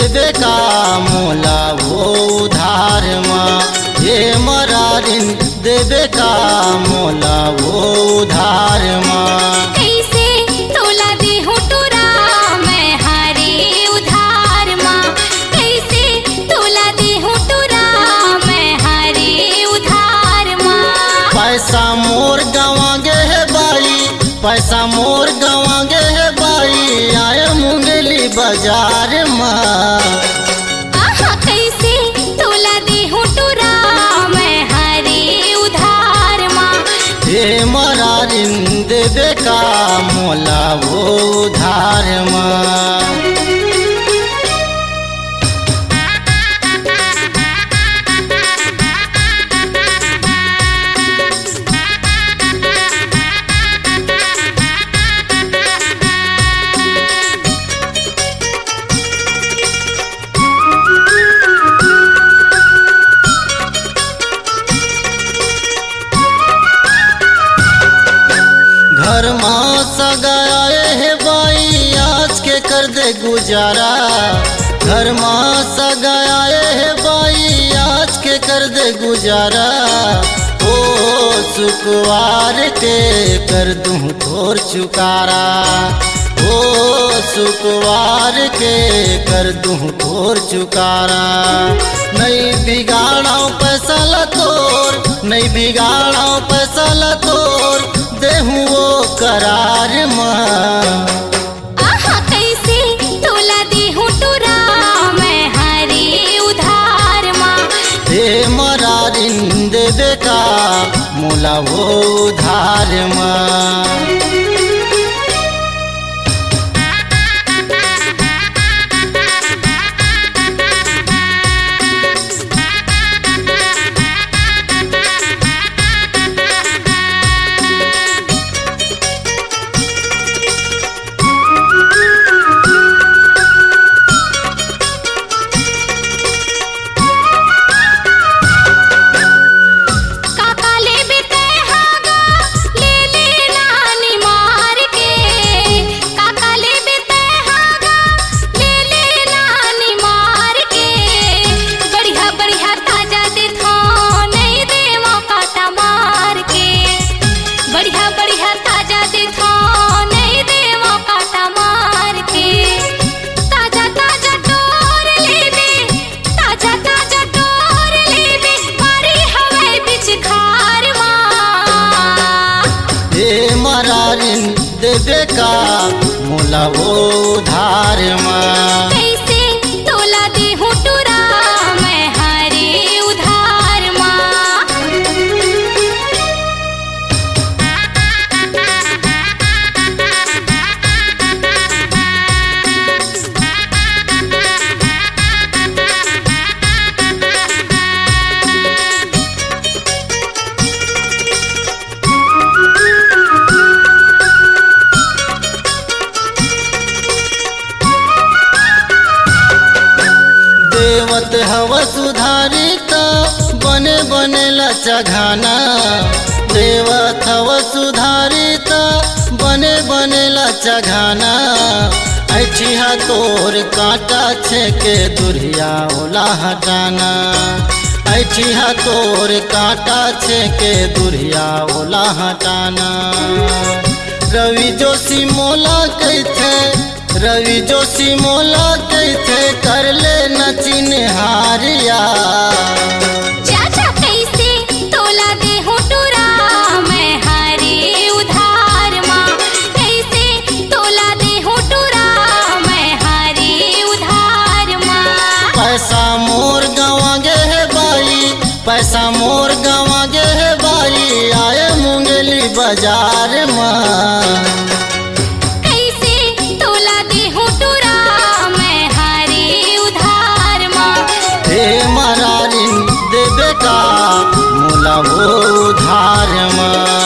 देवे का मोला वो उधार माँ। हे मरारिन देवे का मोला वो उधार माँ। कैसे तोला देहु टुरा मैं हारे उधार माँ। कैसे तोला देहु टुरा मैं हारे उधार माँ। पैसा मोर गवांगे है बाई, पैसा मोर गवांगे है बाई, आए मुंगली बाजार माँ। आहा कैसे तोला देहु टुरा मैं हारे उधार माँ। हे मरारिन देवे का मोला वो उधार माँ। घर माँ सगाए है बाई आज के कर दे गुजारा। घर माँ सगाए है बाई आज के कर दे गुजारा। ओ सुकवार के कर दूँ तोर चुकारा। ओ सुकवार के कर दूँ तोर चुकारा। नहीं बिगाड़ा पैसा ला तोर, नहीं बिगाड़ा पैसा ला तोर, देहूँ वो करार माँ। आहा कैसे तोला देहु टुरा मैं हारे उधार माँ। हे मरारिन देवे का मोला वो उधार माँ। देवे का मोला वो उधार माँ। कैसे तोला देहु टुरा मैं हारे उधार माँ। देवत हवा सुधारिता बने बने लचघाना। देवत हवा सुधारिता बने बने लचघाना। ऐठिया तोर कांटा छेके दुरिया ओला हटाना। ऐठिया तोर कांटा छेके दुरिया ओला हटाना। रवि जोशी मोला कहते, रवि जोशी मोला कहते कर ले नचिन हारिया। चाचा कैसे तोला देहु टुरा मैं हारे उधार माँ। कैसे तोला देहु टुरा मैं हारे उधार माँ। पैसा मोर गवांगे है बाई, पैसा मोर गवांगे है बाई, आए मुंगली बाजार माँ। देवे का मोला वो उधार माँ।